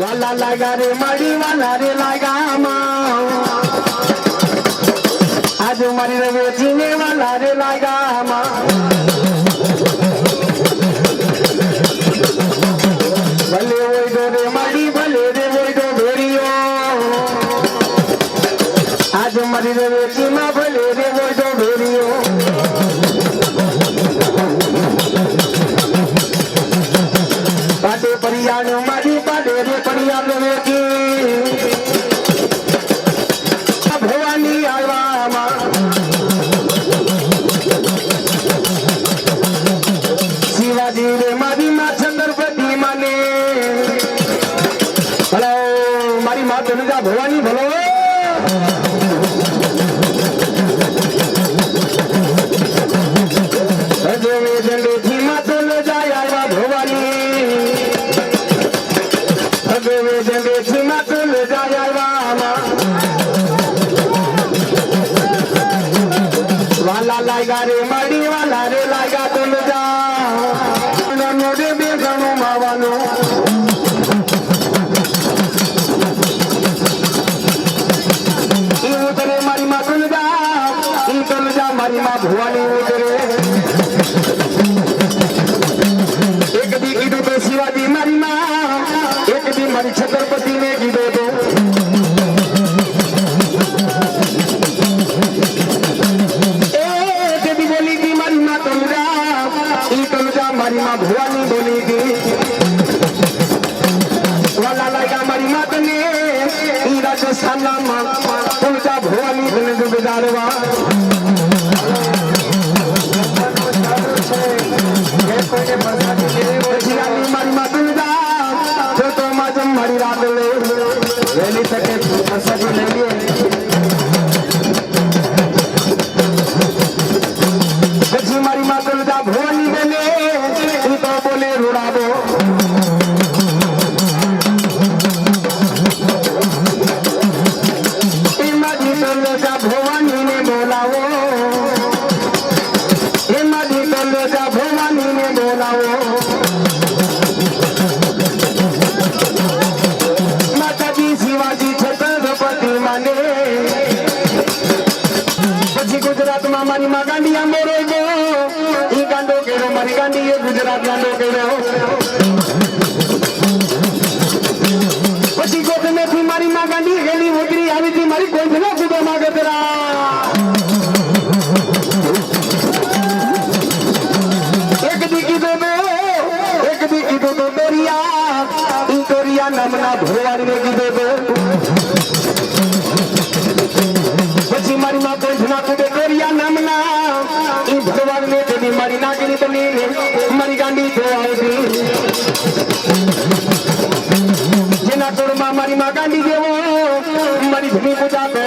વાલા લાગા રે મારી વાલા રે લાગા માં આજ મારી રવેજી ને વાલા રે લાગા માં ભલે હોય તો રે મારી ભલે રે હોય તો ભેરિયો આજ મારી રવેજી માં ભલે રે હોય તો ભેરિયો પાટે પરિયાણ મારી પાટે રે પરિયાણ રવેજી ભવાની આવ્યા શિવાજી રે મારી માં છત્રપતિ માને ભલો મારી માં તનુજા ભવાની ભલો જંડેથી માં તનુજા આવ્યા ભવાની જંડેથી માં તનુજા આવ્યા વાલા લાગ્યા રે માડી વાલા રે લાગ્યા તનુજા મોઢે બે ઘણું માવાનું ઉતરે મારી માં તનુજા મારી માં ભવાની ઉતરે એક દી કીધું તો શિવાજી મારી માં એક દી મારી છત્રપતિ ને કીધું તો એક દી બોલી દી મારી માં તનુજા મારી માં ભવાની બોલી દી વાલા લાગ્યા મારી માં તને ઈ રાજસ્થાન માં તનુજા ભવાની તને જુબેદારવા મારી રાત વહેલી તકે પ્રસાદી લઈ લે પછી મારી માતા તનુજા ભવાની બને તું તો બોલે રૂડાવો એમાંથી તનુજા ભવાની ને બોલાવો એમાંથી તનુજા ભવાની ને બોલાવો પછી ગુજરાતમાં મારી માં ગાંડી આંબો રહ્યો ઈ ગાંડો કેરો મારી ગાંડી એ ગુજરાત ગાંડો કેરો પછી ગોખમેથી મારી માં ગાંડી ગેલી ઉતરી આવી હતી મારી કોઈ ભલા કુદો માગતરા એક દી કીધો તો દોરિયા નામના ભોવાડીને કીધો તો પછી મારી માં કોઈ કુદે દોરિયા નામના ઈ ભગવાનને તેની મારી નાગણી બની મારી ગાંડી તો આવી જેના કોળમાં મારી માં ગાંડી દેવો મારી ભૂમિ પૂજા કરો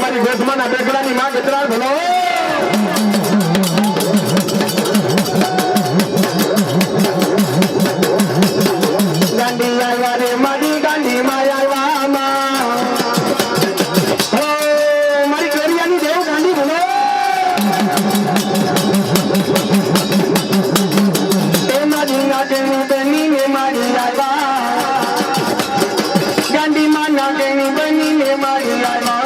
મારી ગોધમાના બેગડાની માં ગતરા ભલો ગાંડી આવ્યા રે મારી ગાંડી માં આવ્યા મારી ગોરિયાની દેવ ગાંડી ભલો એ મારી નાગણી બની ને મારી આવ્યા ગાંડી માં નાગણી બની ને મારી આવ્યા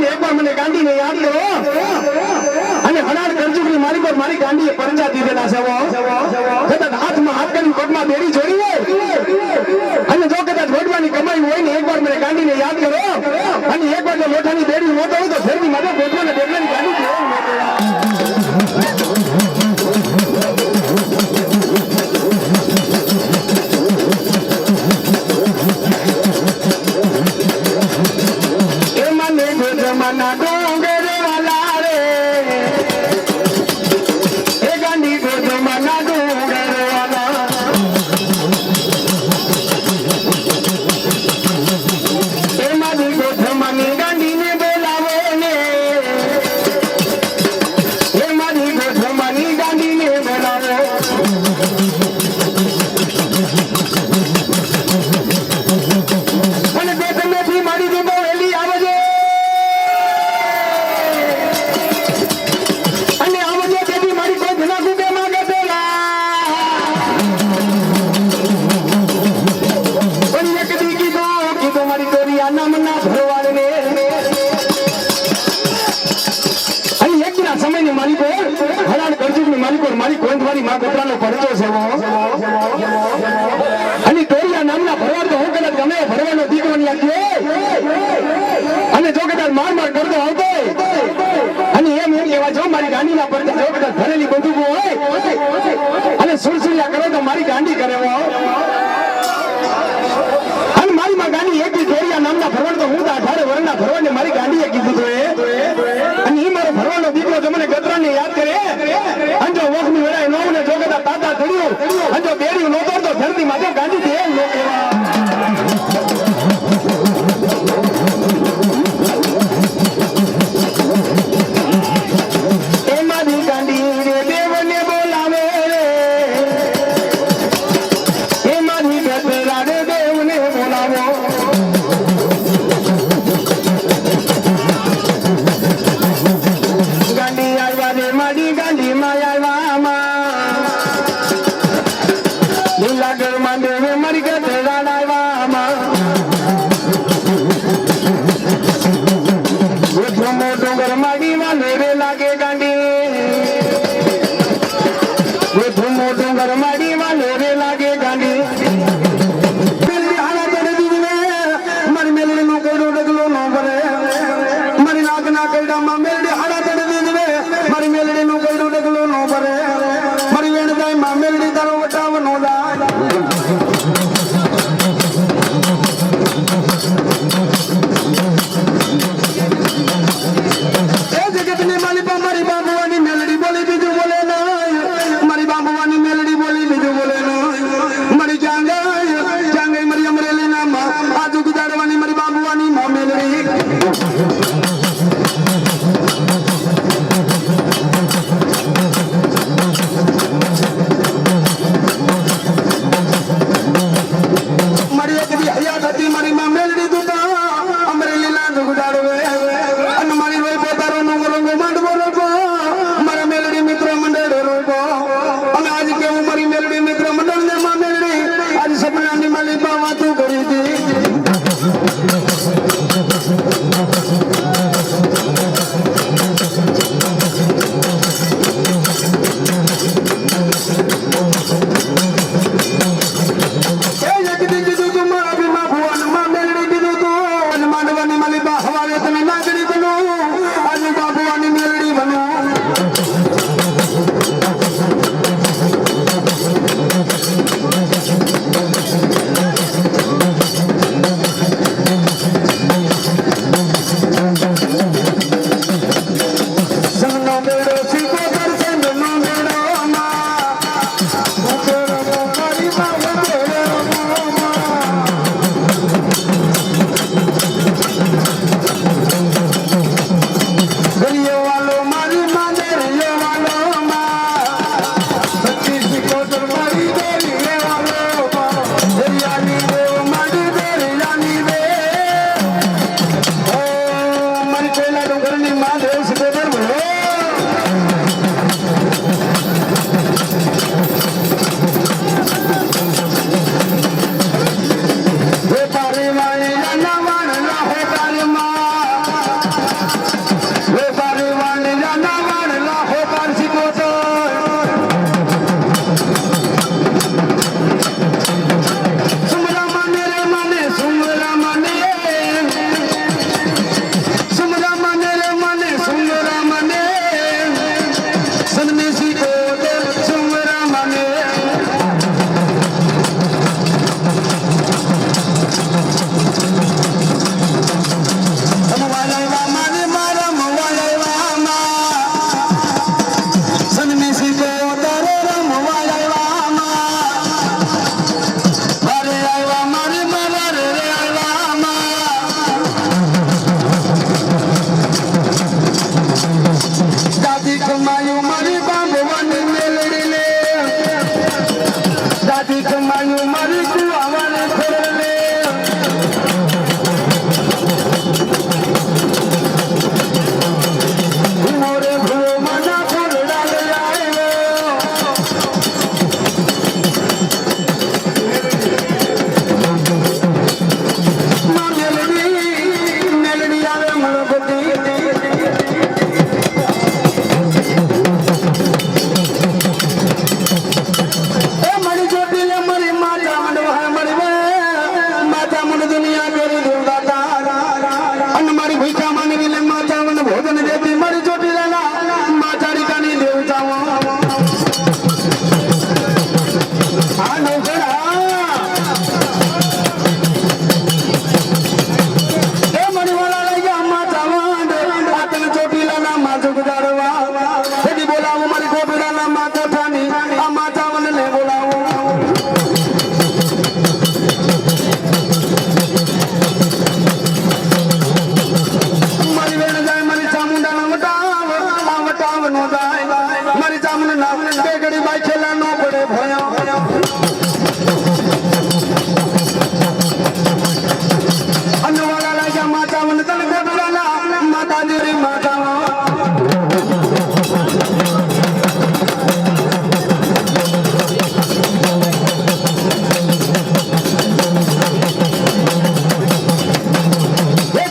ને એકવાર મને ગાંડીને યાદ કરો અને હડાડ કંજુકની મારી પર મારી ગાંડીએ પરંજા દીધેલા છે કદાચ હાથમાં હાથ કરી પગમાં બેડી જોડી હોય અને જો કદાચ ગોઠવાની કમાઈ હોય ને એકવાર મને ગાંડીને યાદ કરો અને એકવાર જો લોઠાની બેડી નહોતો હોય તો ફેરની માટે ગોઠવાને બેડલાની ગાંડી કેવું નહોતો અને જો કદાચ માર માર કરતો આવતો અને એમ કેવા જો મારી ગાંડીના પર જો કદાચ ભરેલી બંદૂકો હોય અને સુરસુરિયા કરો તો મારી ગાંડી કરે અને મારી માં ગાંડી એક જોડિયા નામના ભરવાડ તો હું તો 18 વર્ષના ભરવાડને મારી ગાંડીએ કીધું તો અને એ મારો ભરવાડનો દીકરો જો મને ગતરાને યાદ કરે અને જો વખની વેળાએ નો ને જો કદાચ તાતા ધર્યું અને જો બેડી નો તોડતો ધરતી માં ગાંડી દે એમ નો કહેવા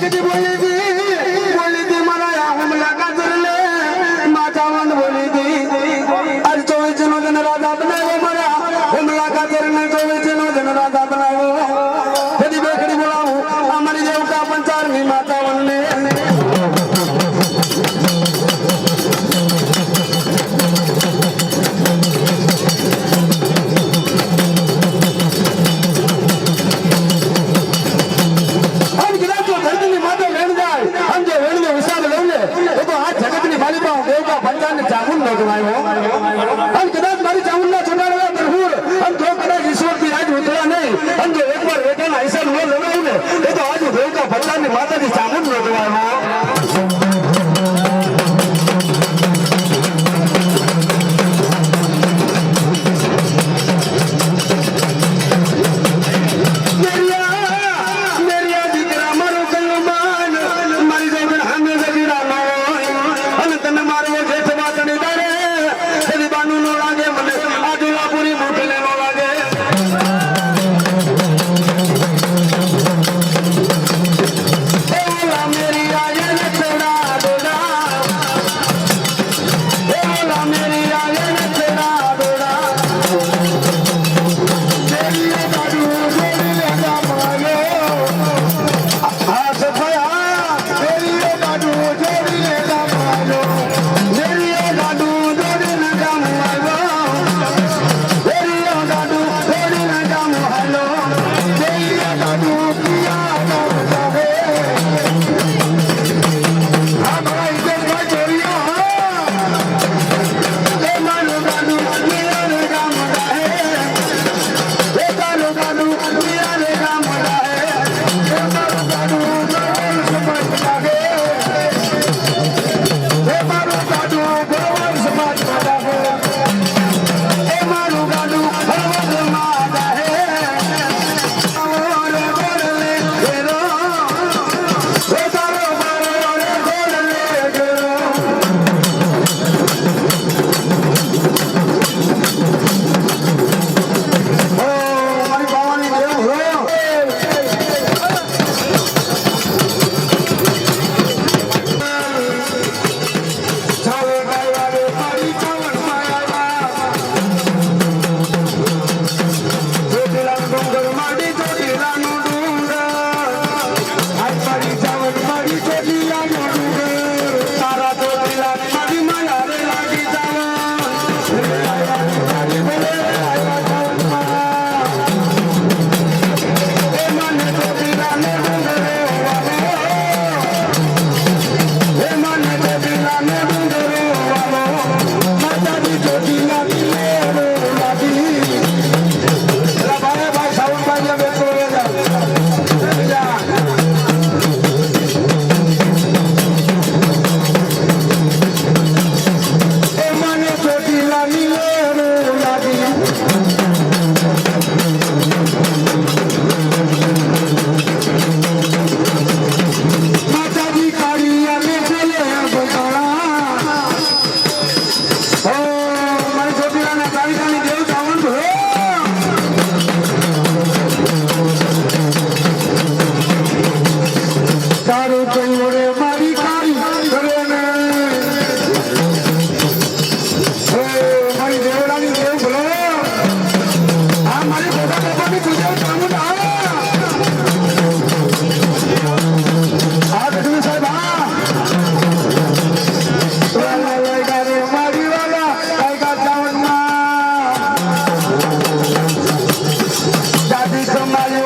કદી બોલી દી મારા હુમલા કાતરલે માતાવન બોલી દી આજ 24 નો જન રાજા બનાવ્યો મારા હુમલા કાતરને 24 નો જન રાજા બનાવ્યો કદી બેકડી બોલાવું અમારી દેવકા પંચારની માતાવનને કદાચ મારી ચામુંડા છોડાડવા બરહુર અને જો કદાચ ઈશ્વરથી આજ ઉતરા નહીં અને જો એકવાર વેઠાના હિસાબ ન લગાવ્યું ને એ તો આજુ દેવકા ભગવાનની માતાજી ચામુંડ નો જોવાયો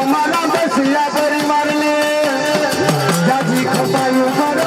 મારા બસિયા પરિવારને જાજી ખપાયું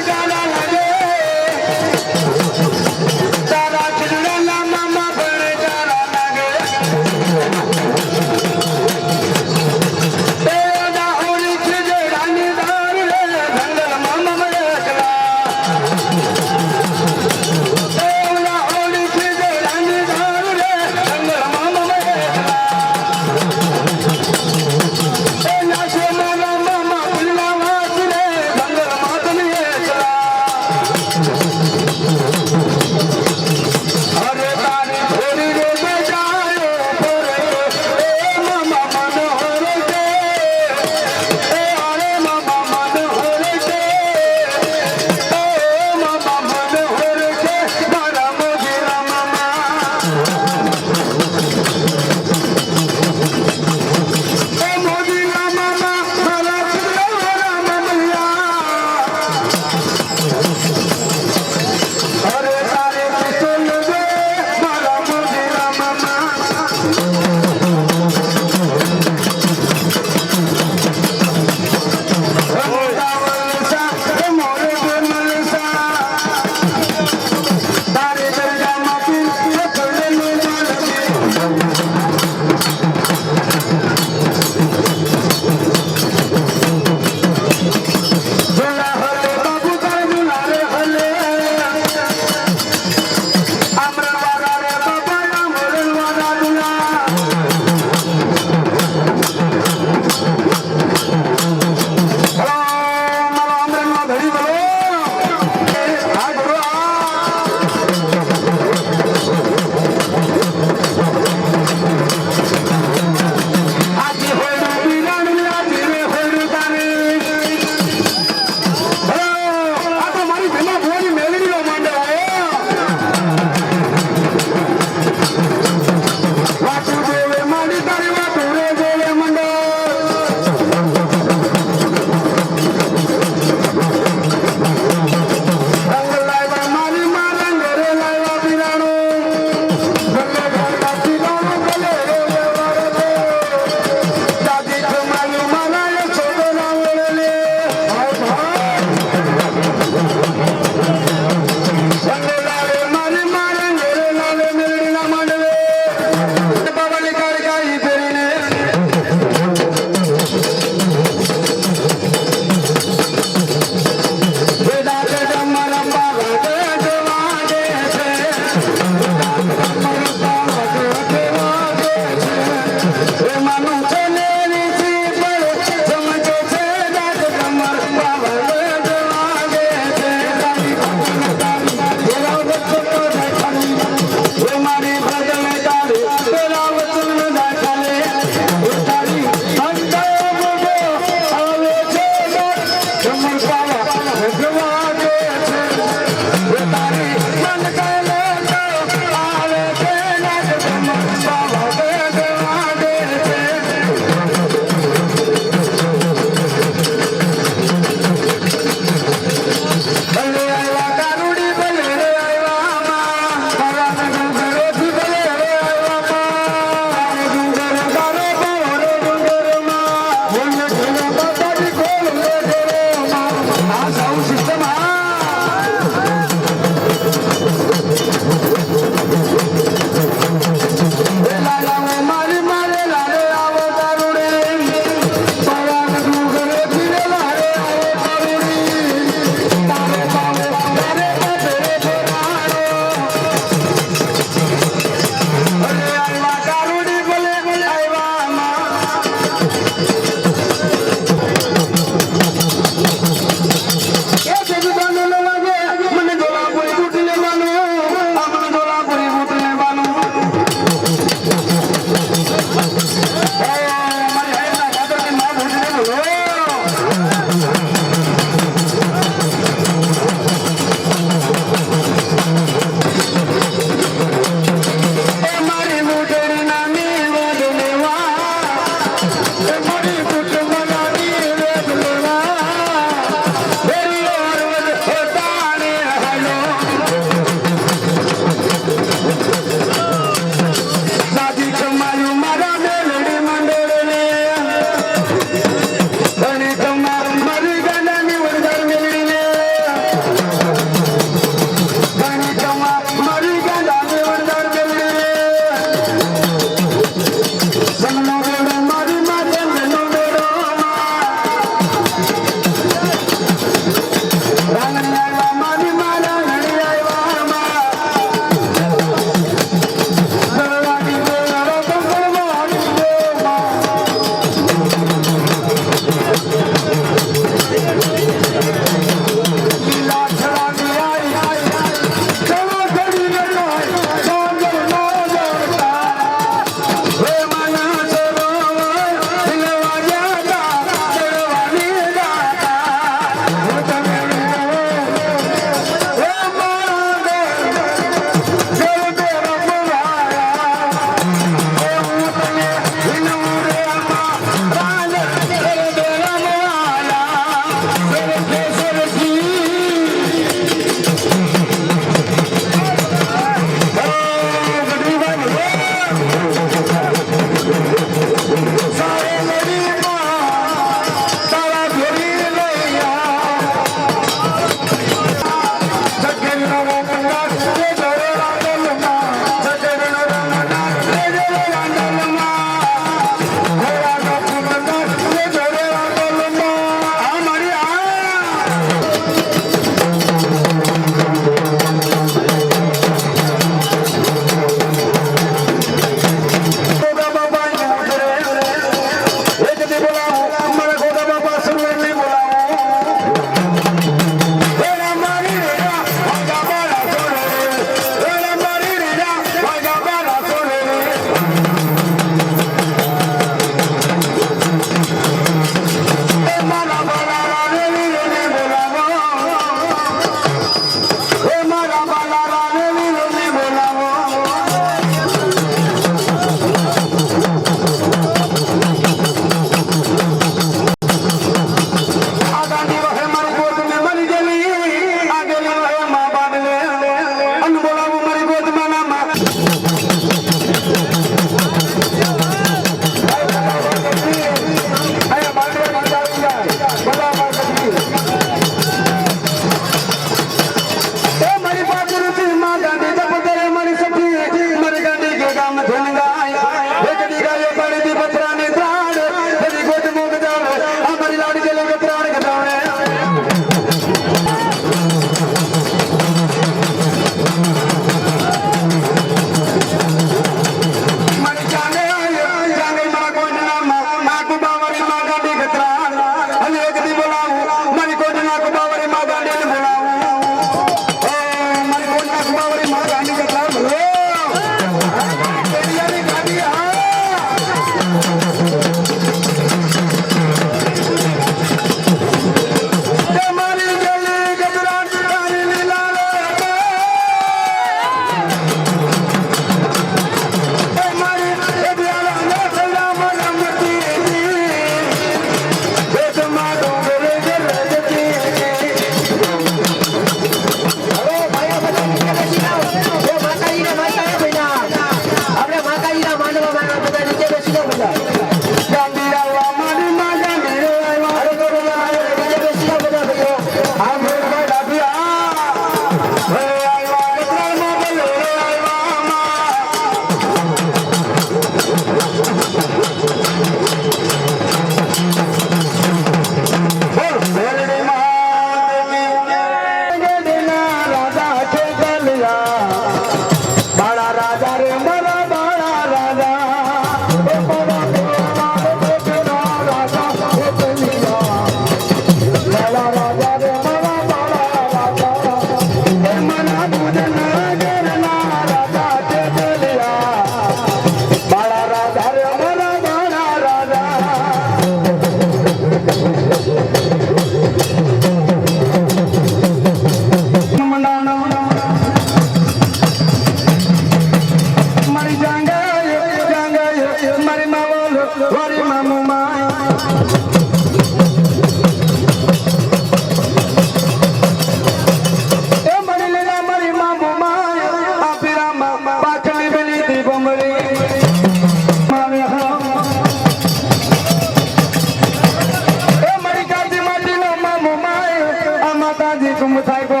ચુમ થાય ગો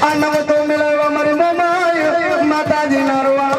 આ નવ તો મિલાવા મારી મામા માતાજી નરવા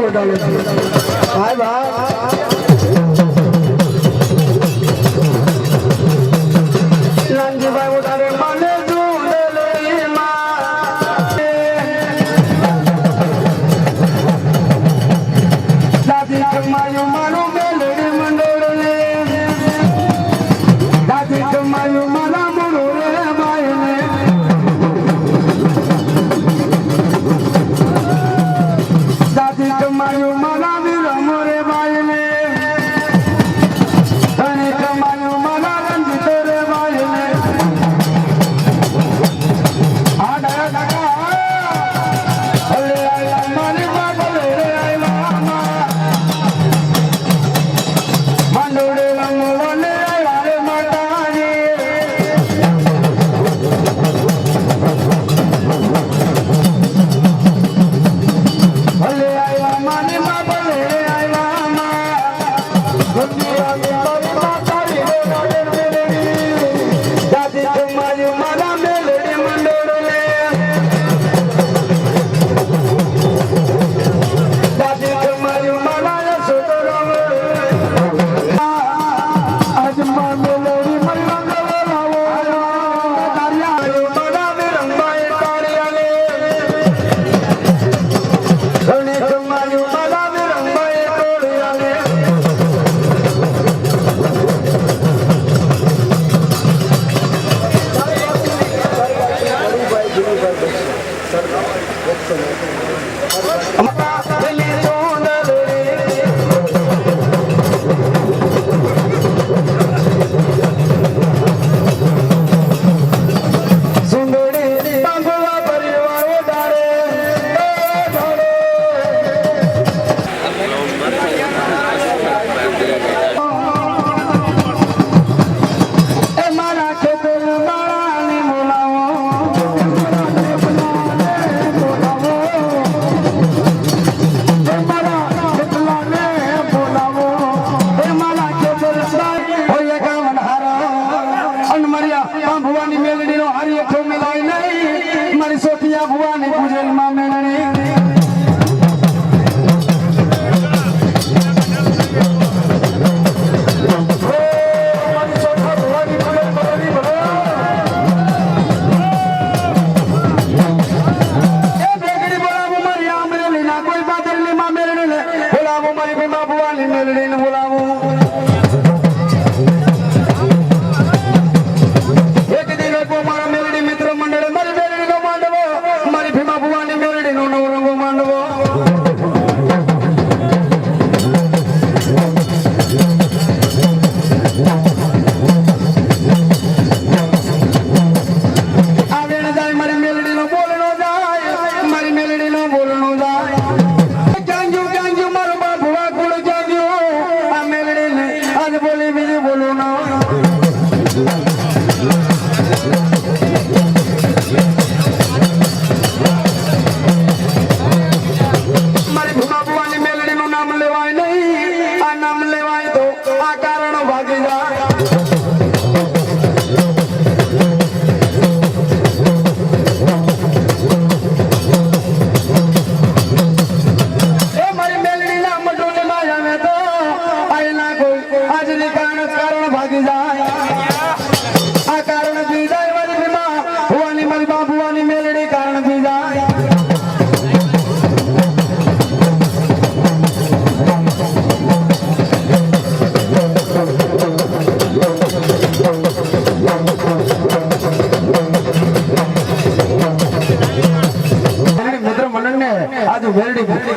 બતાવે હાય બા લાંજીભાઈ ઉડારે મને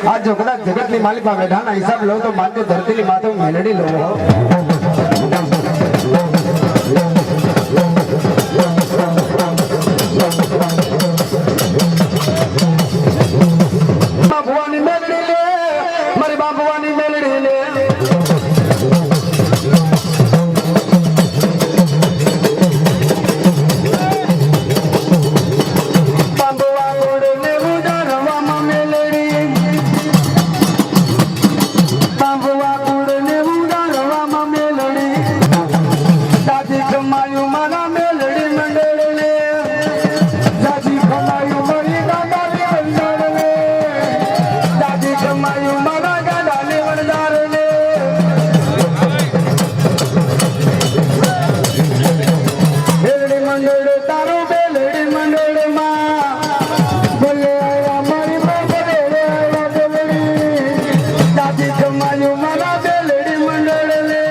आज जो कदा जगत ની માલિકા મેઢાના હિસાબ લો તો માનજો ધરતીની માથે મેલડી લો બાબુવાની મેલડી લે મારી બાબુવાની મેલડી લે Mama મારું બેલડી મંડળમાં બોલે આવ્યા મારી માં બોલે આવ્યા બેલડી દાદી કમાયું મારા બેલડી મંડળ લે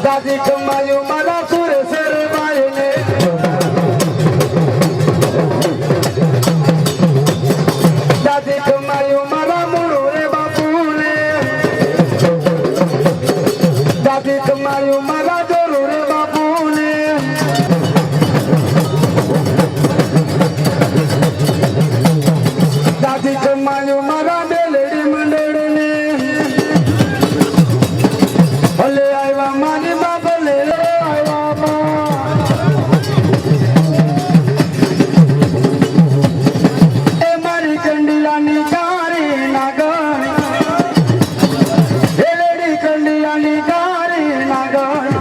દાદી કમાયું મારા સુરેશ્વર ભાઈ ને દાદી કમાયું મારા મુરુ રે બાપુ ને દાદી કમાયું મારા જોરુ રે બાપુ ને દાદી કમાયું મારા બેલડી મંડળ ને ભલે આવ્યા મારી બા ભલે આવ્યા માં એ મારી કંડિયાની કારી નાગણ બેલડી કંડિયાની કારી નાગણ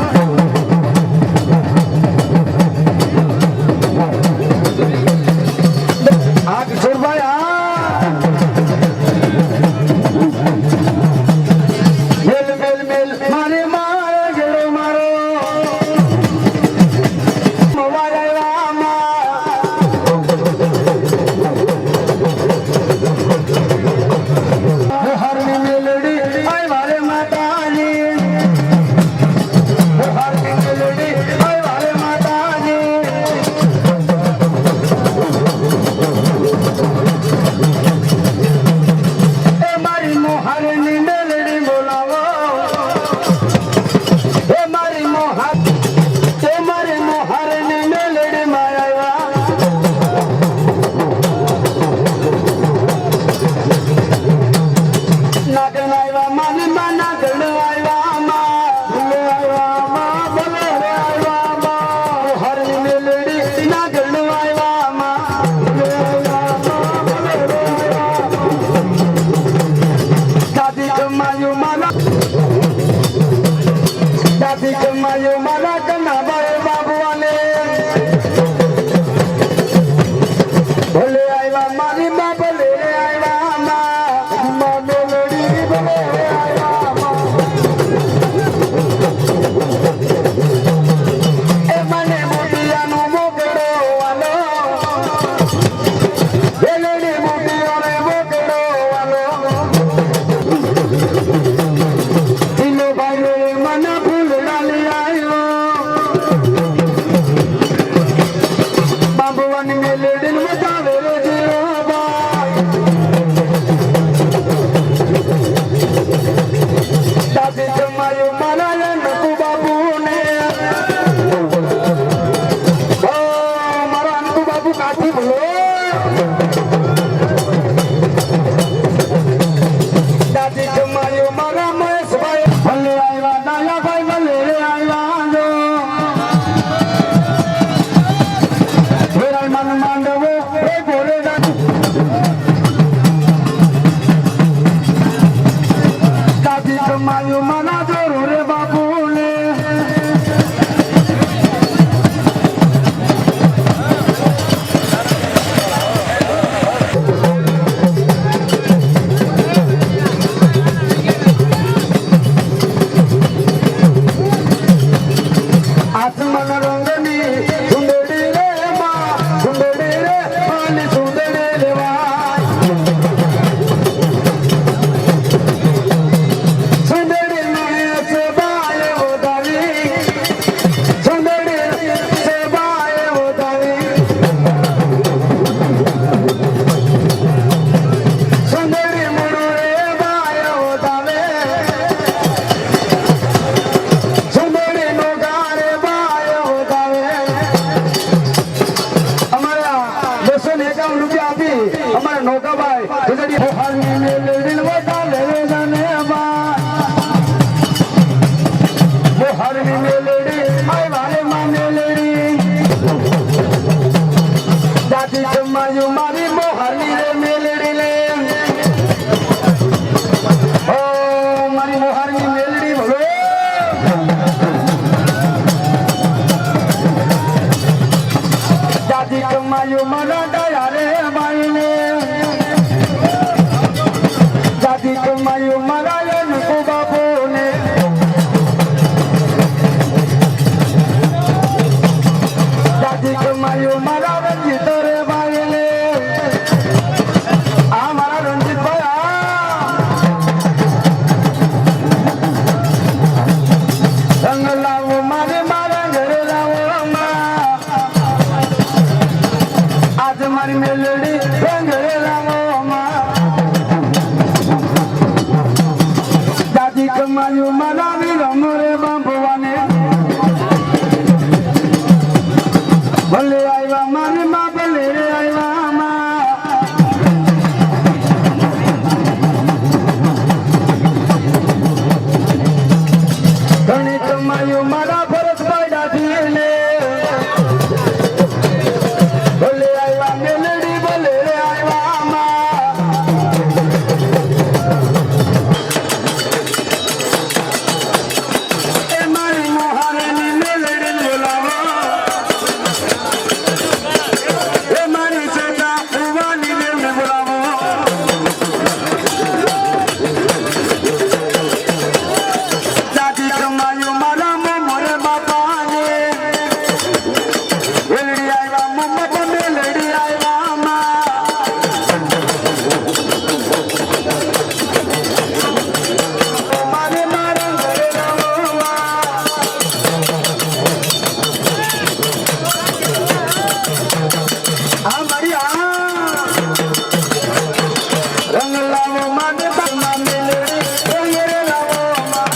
આ કિશોરભાઈ મેલ મેલ મેલ મારે મારો ગેડો મારો મવાયા માં હરની મેલડી આય વારે માતાજી હરની મેલડી આય વારે માતાજી એ મારી મોહરની મેલડી બોલાવો એ મારી મોહરની મેલડી માયા નાગણ આવ્યા માની માં નાગણ આવ્યા માં ભલે આવ્યા માં ભલે આવ્યા માં હરની મેલડી નાગણ આવ્યા માં ભલે આવ્યા માં ભલે આવ્યા દાદી કમાયું મારા દાદી કમાયું મારા કનાભાઈ બાબુઆને ભલે આવ્યા મારી માં ભલે આવ્યા માં મેલડી ભલે આવ્યા માં એ મને મોતિયાનો મોગડો વાલો બેલડી મોતિયાનો મોગડો વાલો તીનો ભાઈ મને ફૂલડા લઈ આવ્યો બાબુવાની મેલડી મચાવે રે જીવાભાઈ દાદી જમાયું મારા નકુ બાપુ ને મારા નકુ બાપુ કાઠી બોલો દાદી જમાયું મારા મહેશભાઈ ભલે આવ્યા દાયાભાઈ ભલે આવ્યા જો વેરાય મન માંડવો રે બોલે દાદી કમાયું મારા જોરુ રે બાપુ ને આસમાન રંગની સુંદરી રે માં સુંદરી રે માની સુંદરી રે વાય સુંદરી ને સેવાય વધાવી સુંદરી સેવાય વધાવી સુંદરી મુરુ રે બાય વધાવે સુંદરી નો ગારે બાય વધાવે અમારા 251 રૂપિયા આપી અમારા નોકાભાઈ ગુજરાતી મોહરની મેલડી વધાવે જાને માં મોહરની મેલડી આય વારે માં મેલડી દાદી જમાયું મારી મોહરની રે મેલડી લે ઓ મારી મોહરની મેલડી બોલો દાદી કમાયું મારા દયા રે બાઈ ને દાદી કમાયું મારા નકુ બાપુ ને મોરે બાંભવાને ભલે આવ્યા મારી માં ભલે આવ્યા માં ઘણી કમાયું મારા ભરત પાડ્યા ને ભલે આવ્યા મેલડી ભલે આવ્યા માં એ મારી મોહારેની મેલડી બોલાવો એ મારી સેતા ઉવાની દેવને બોલાવો દાદી કમાયું મારા મોરે બાપાને મેલડી આવ્યા મમ્મા મેલડી આવ્યા માં મારે મારા ઘરે રહો માં આ મારી રંગ લાવો માને બાપા મેલડી ઓયે રે લાવો માં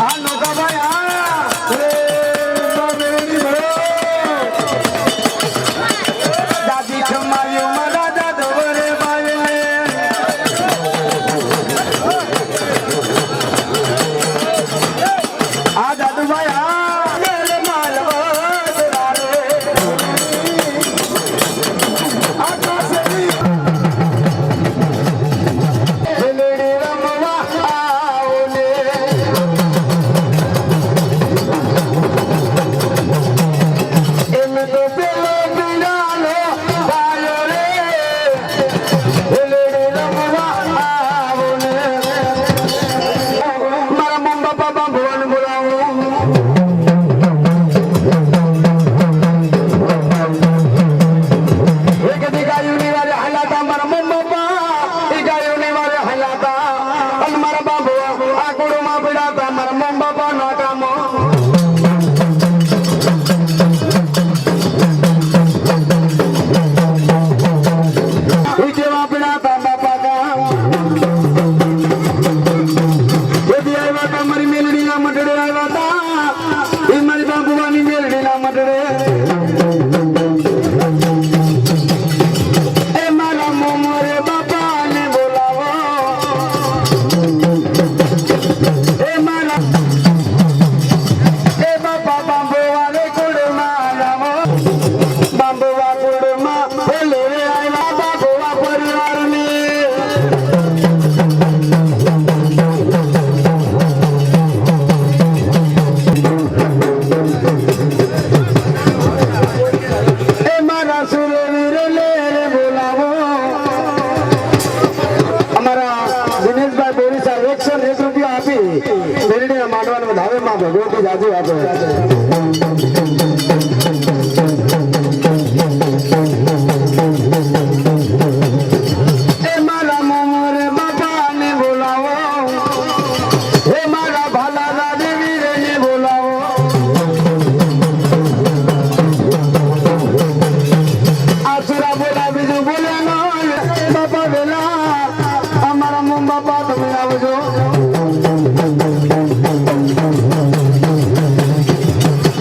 આ નોકા ભાઈ રે મેલડી ભરો દાદી ખમાયો મારા દાદો રે ભાઈ આ દાદુ ભાઈ મેરે માલવો દરારે આકાશની મેલડી રમવા આવને એમ તો પેલો પીડાનો ભાયો રે મેલડી રમવા આવને મારા મમ્મા બાપા ભગવાન બોલાવો એક દી ગાયુની વારે હલાતા મારા મમ્મા એ ગાયુની વારે હલાતા અને મારા બાબુ આ કુડમાં પીડાતા મારા મમ્મા બાપા ના કામો એ કેવા પીડાતા બાપા કામ એથી આવ્યા તા મારી મેલડીના મટડે આવ્યા તા એ મારી બાબુવાની મેલડીના મટડે એ મારા મોમરે બાપાને બોલાવો એ મારા એ બાપા બાંબોવાને કુડમાં લાવો બાંબોવા કુડમાં બોલે રે આવ્યા બાબોવા પરિવારને એ મારા સુરવીર લે રે બોલાવો અમારા દિનેશભાઈ બોરી સાહેબ 101 રૂપિયા આપી મેલડીના માંડવાના ધાવેમાં ભગવતી જાજુ આપે એ મારા મોમરે બાપાને બોલાવો એ મારા ભાલાલા દેવીને બોલાવો આસુરા બોલા બીજું બોલ્યા ન બાપા વેલા અમારા મમ્મી બાપા તમે આવજો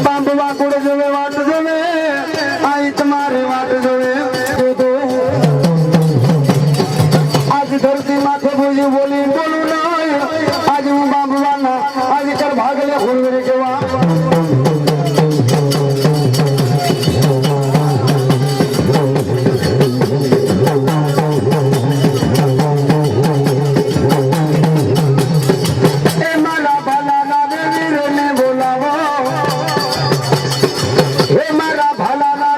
બાંબવા કુડ જોવે વાટ જોવે આઈ તમારી વાટ જોવે આજ ધરતી માથે બોલ્યું બોલી બોલું નહીં આજ હું બાંબવાના આજ કર ભાગલે હુરવે કેવા એ મારા ભાલાના દેવીને બોલાવો એ મારા ભાલાના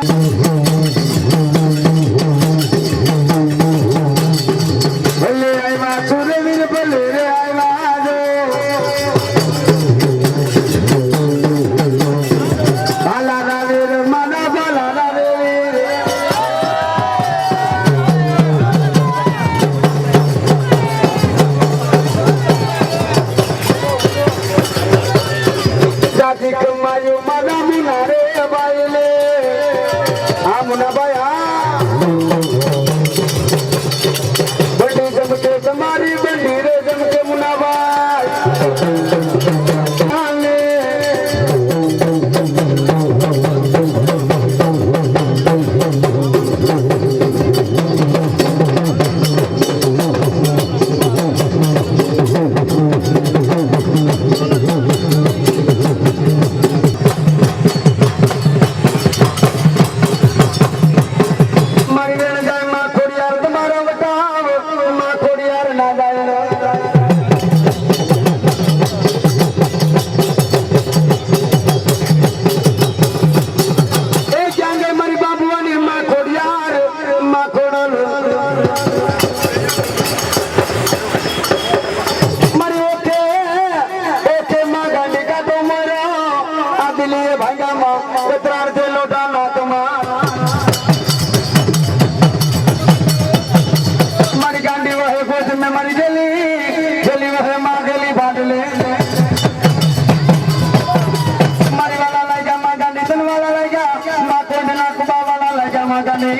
ભલે આવ્યા સુરવીર ભલે મારી ગેલી ગેલી વહે માં ગેલી બાડલે મારી વાલા લઈ જા માં ગાંડી તન વાલા લઈ જા માં કોડના કુબા વાલા લઈ જા માં ગાંડી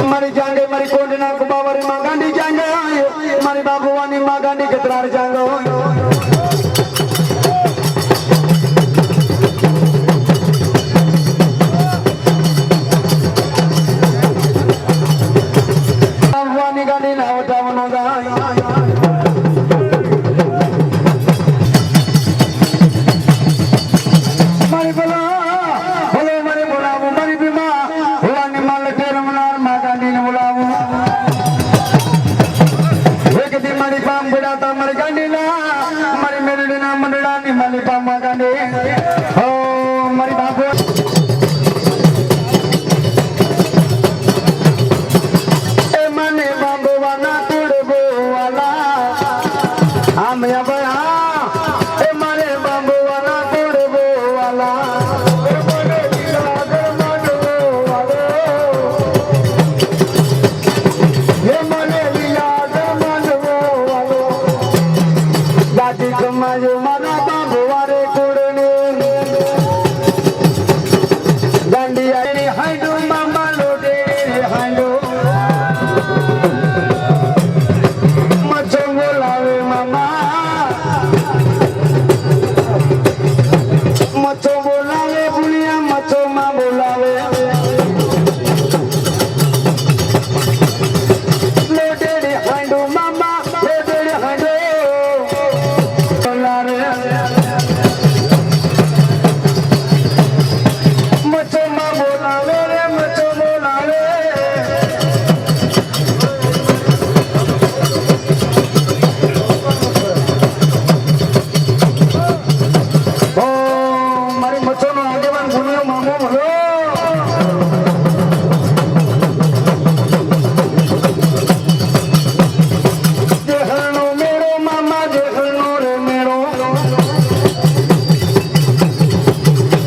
મારી જાંગે મારી કોડના કુબા વાળી માં ગાંડી જાંગે મારી બાબુવાની માં ગાંડી કતરાર જાંગો બાબુવાની ગાંડી ના ઉઠાવનો જાય મારી બોલા બોલો મારી બોલાવું મારી બીમા ભવાની માલ રમનાર માં ગાંડીને બોલાવું એક દી મારી પામ બડાતા મારી ગાંડીના મારી મેરડીના મંડળાની મારી પામ માં ગાંડી હો મારી બાપુ એ મને બાંબવાના તોડબો વાલા આમ યા એ મને બાંબવાના તોડબો વાલા કમાયો મારા બાબુવારે કુડને ગાંડી આઈ હાંડો મામા લોડે હાંડો મચો બોલાવે મામા મચો બોલાવે બુનિયા મચો માં બોલાવે લોડે હાંડો મામા લોડે હાંડો મચો માં બોલાવે રે મચો બોલાવે ઓ મારી મચો નો આગેવાન ગુનિયો મામો બોલો જેહનો મેરો મામા જેહનો રે મેરો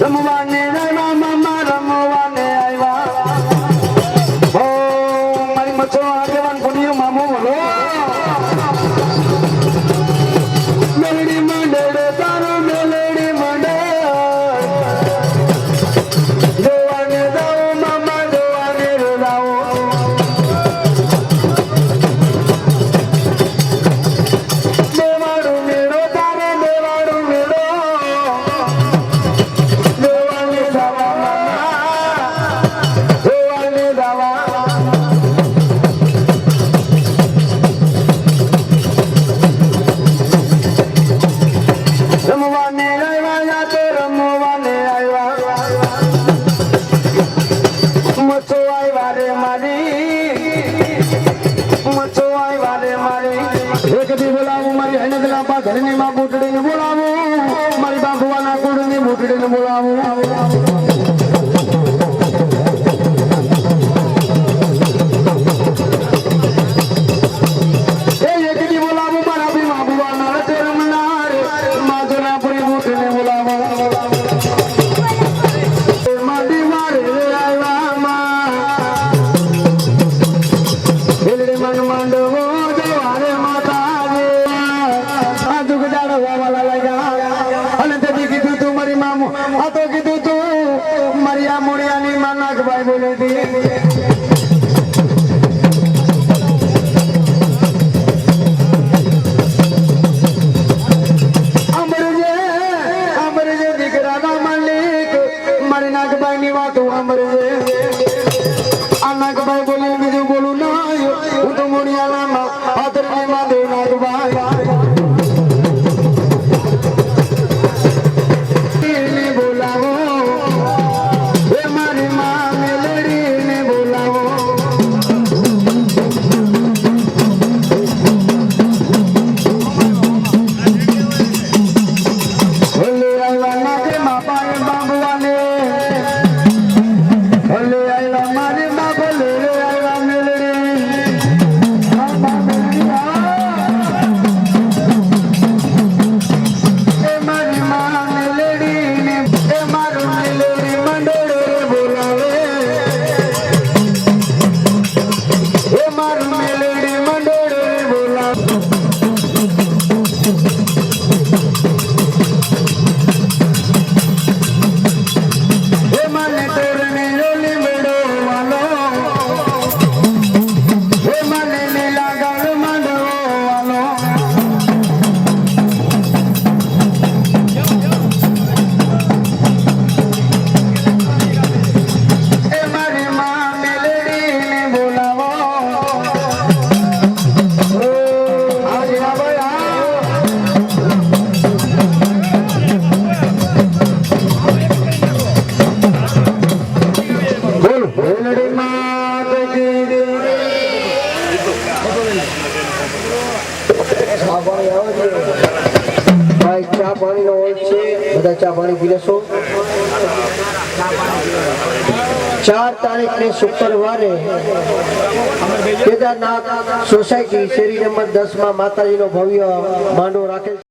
રમવાને આવ્યા મામા રમવાને આવ્યા ઓ મારી મચો આગેવાન ગુનિયો મામો બોલો મેલડી મંડળ તારો મેલડી મંડળ જોવાને જાઓ મામા જોવાને જાઓ દેવાડું મેળો તારે દેવાડું મેળો દેવાને જાવા મામા દેવાને જાવા રમવાને આવ્યા તો રમવાને આવ્યા મચો આવ્યા રે મારી મચો આવ્યા રે મારી એક દી બોલાવું મારી હનદલા પા ઘરની માં બુટડીને બોલાવું મારી બાબુવાના કુડની બુટડીને બોલાવું બોલાવો મેલડી માં ભાઈ ચા પાણી નો હોય છે, બધા ચા પાણી પી લેશો. 4 તારીખને શુક્રવારે કેદારનાથ સોસાયટી શેરી નંબર 10 માં માતાજીનો ભવ્ય માંડવો રાખેલ છે.